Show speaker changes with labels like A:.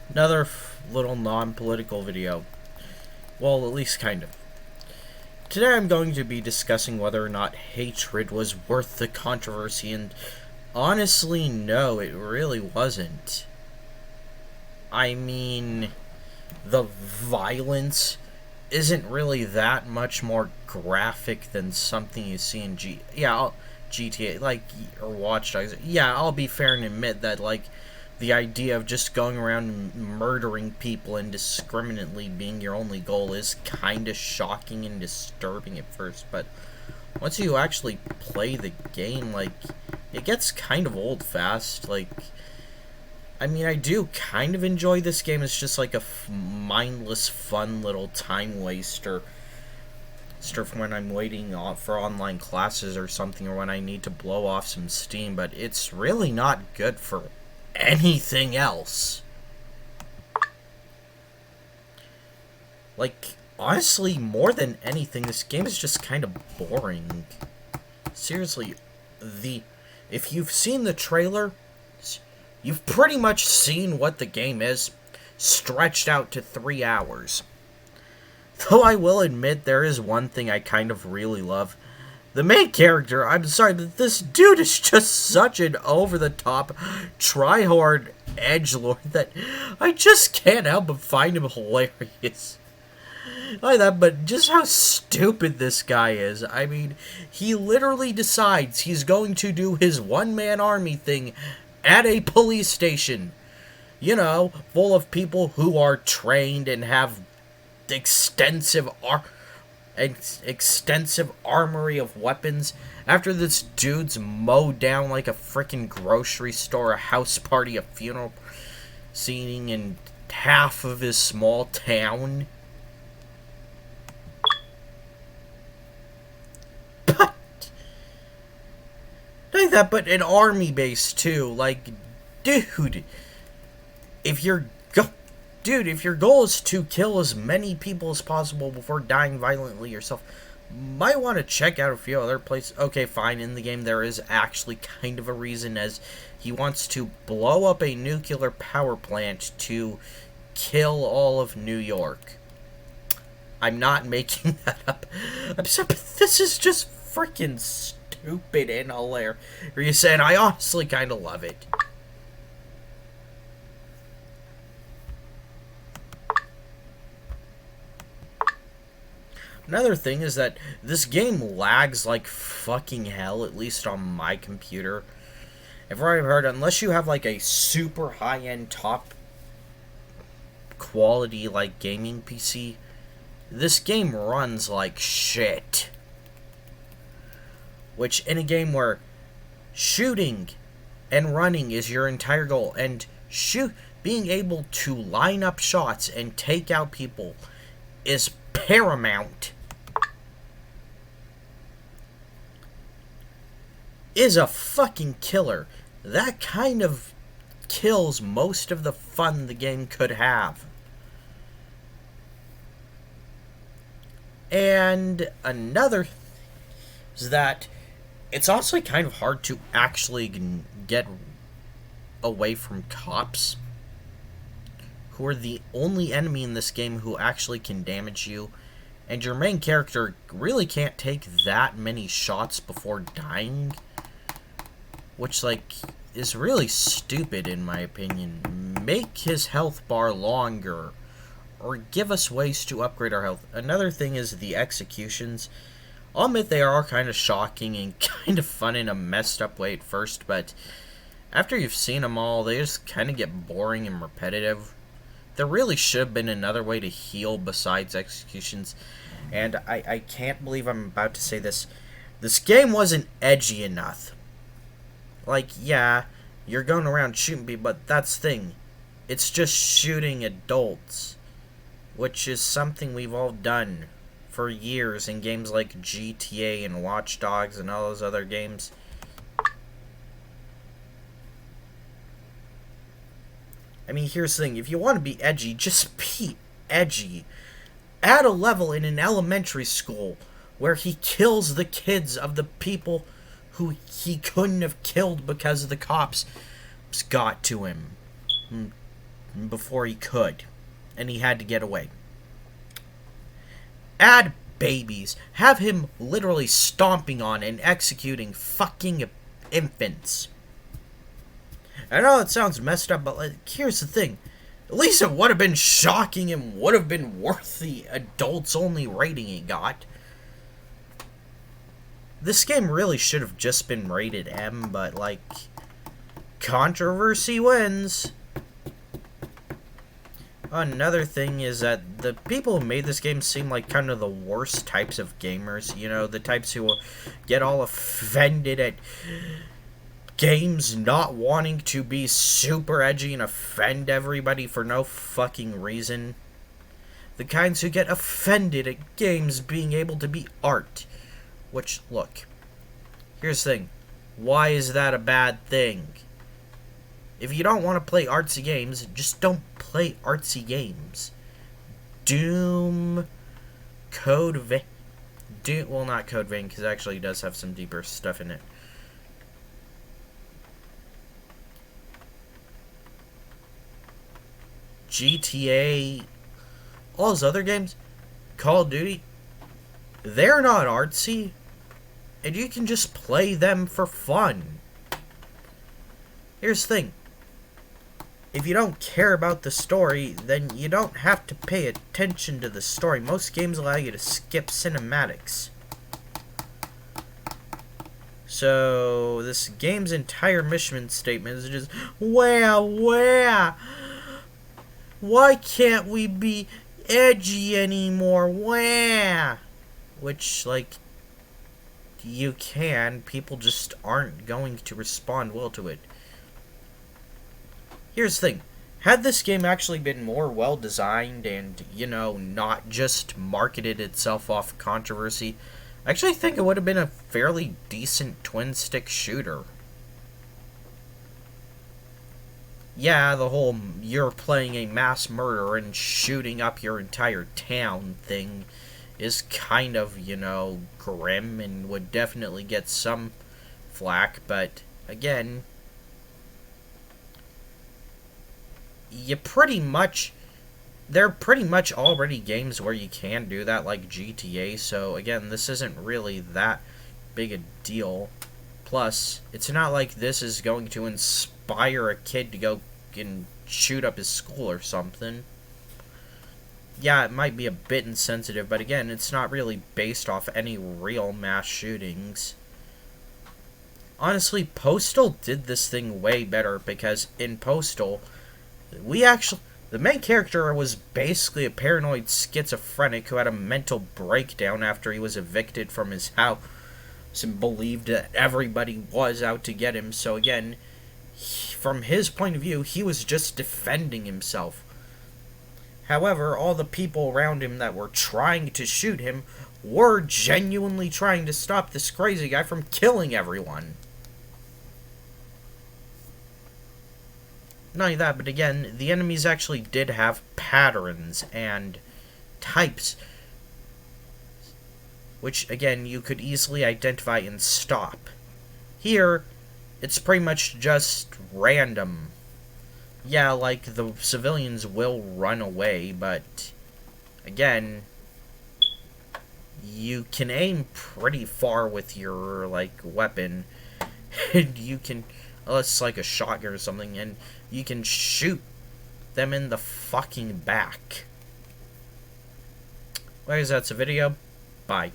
A: Another little non-political video. Well, at least kind of. Today I'm going to be discussing whether or not hatred was worth the controversy, and honestly, no, it really wasn't. I mean, the violence isn't really that much more graphic than something you see in GTA, or Watch Dogs. Yeah, I'll be fair and admit that, the idea of just going around murdering people indiscriminately being your only goal is kind of shocking and disturbing at first, but once you actually play the game, it gets kind of old fast. I do kind of enjoy this game. It's just like a mindless, fun little time waster. Stuff when I'm waiting for online classes or something, or when I need to blow off some steam, but it's really not good for anything else. Honestly, more than anything, this game is just kind of boring. Seriously, if you've seen the trailer, you've pretty much seen what the game is, stretched out to 3 hours. Though I will admit there is one thing I kind of really love. The main character, I'm sorry, but this dude is just such an over-the-top, try-hard edgelord that I just can't help but find him hilarious. Like that, but just how stupid this guy is. I mean, he literally decides he's going to do his one-man army thing at a police station. You know, full of people who are trained and have extensive armory of weapons, after this dude's mowed down like a freaking grocery store, a house party, a funeral scene in half of his small town. But like that, but an army base too. Dude, if you're if your goal is to kill as many people as possible before dying violently yourself, might want to check out a few other places. Okay, fine, in the game there is actually kind of a reason, as he wants to blow up a nuclear power plant to kill all of New York. I'm not making that up. I'm sorry, but this is just freaking stupid and hilarious, and I honestly kind of love it. Another thing is that this game lags like fucking hell, at least on my computer. I've already heard, unless you have a super high-end, top quality gaming PC, this game runs like shit. Which, in a game where shooting and running is your entire goal, and being able to line up shots and take out people is paramount, is a fucking killer. That kind of kills most of the fun the game could have. And another is that it's also kind of hard to actually get away from cops, who are the only enemy in this game who actually can damage you, and your main character really can't take that many shots before dying, which, is really stupid in my opinion. Make his health bar longer, or give us ways to upgrade our health. Another thing is the executions. I'll admit they are kind of shocking and kind of fun in a messed up way at first, but after you've seen them all, they just kind of get boring and repetitive. There really should have been another way to heal besides executions, and I can't believe I'm about to say this. This game wasn't edgy enough. Yeah, you're going around shooting people, but that's the thing. It's just shooting adults, which is something we've all done for years in games like GTA and Watch Dogs and all those other games. I mean, here's the thing. If you want to be edgy, just be edgy. Add a level in an elementary school where he kills the kids of the people who he couldn't have killed because the cops got to him. before he could, and he had to get away. Add babies. Have him literally stomping on and executing fucking infants. I know it sounds messed up, but here's the thing. At least it would have been shocking and would have been worth the adults-only rating it got. This game really should have just been rated M, but, like, controversy wins. Another thing is that the people who made this game seem like kind of the worst types of gamers. You know, the types who will get all offended at games not wanting to be super edgy and offend everybody for no fucking reason. The kinds who get offended at games being able to be art. Which, look, here's the thing. Why is that a bad thing? If you don't want to play artsy games, just don't play artsy games. Doom, Code Vein, well, not Code Vein, because it actually does have some deeper stuff in it. GTA, all those other games, Call of Duty, they're not artsy, and you can just play them for fun. Here's the thing. If you don't care about the story, then you don't have to pay attention to the story. Most games allow you to skip cinematics. So, this game's entire mission statement is just, where? Why can't we be edgy anymore? Where? Which, like, you can. People just aren't going to respond well to it. Here's the thing. Had this game actually been more well-designed and, you know, not just marketed itself off controversy, I actually think it would have been a fairly decent twin-stick shooter. Yeah, the whole you're playing a mass murderer and shooting up your entire town thing is kind of, you know, grim and would definitely get some flack, but again, they're pretty much already games where you can do that, like GTA, so again, this isn't really that big a deal. Plus, it's not like this is going to inspire a kid to go and shoot up his school or something. Yeah, it might be a bit insensitive, but again, it's not really based off any real mass shootings. Honestly, Postal did this thing way better, because in Postal, the main character was basically a paranoid schizophrenic who had a mental breakdown after he was evicted from his house and believed that everybody was out to get him. So again, from his point of view, he was just defending himself. However, all the people around him that were trying to shoot him were genuinely trying to stop this crazy guy from killing everyone. Not only that, but again, the enemies actually did have patterns and types, which, again, you could easily identify and stop. Here, it's pretty much just random. Yeah, like, the civilians will run away, but, again, you can aim pretty far with your, like, weapon, and you can, unless it's like a shotgun or something, and you can shoot them in the fucking back. Well, guys, that's a video. Bye.